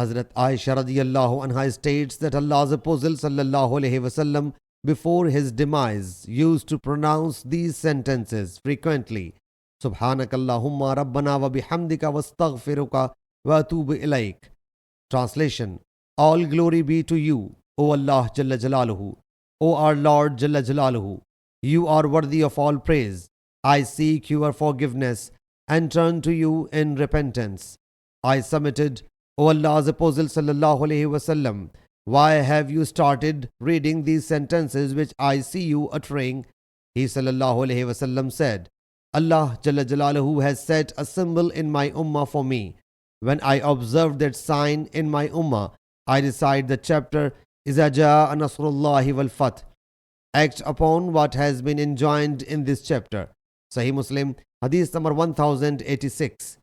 Hazrat Aisha radiyallahu anha states that Allah's Apostle sallallahu alaihi wasallam before his demise used to pronounce these sentences frequently. Subhanakallahumma rabbana wa bihamdika wastaghfiruka wa atubu ilaik. Translation: All glory be to you, O Allah Jalla Jalaluhu, O our Lord Jalla Jalaluhu. You are worthy of all praise. I seek your forgiveness and turn to you in repentance. I submitted, O Allah's Apostle sallallahu alaihi wasallam, why have you started reading these sentences which I see you uttering? He sallallahu alaihi wasallam said, Allah Jalla Jalaluhu has set a symbol in my ummah for me. When I observe that sign in my ummah, I recite the chapter Iza Jaa Nasrullahi wal Fath. Act upon what has been enjoined in this chapter. Sahih Muslim Hadees number 1086.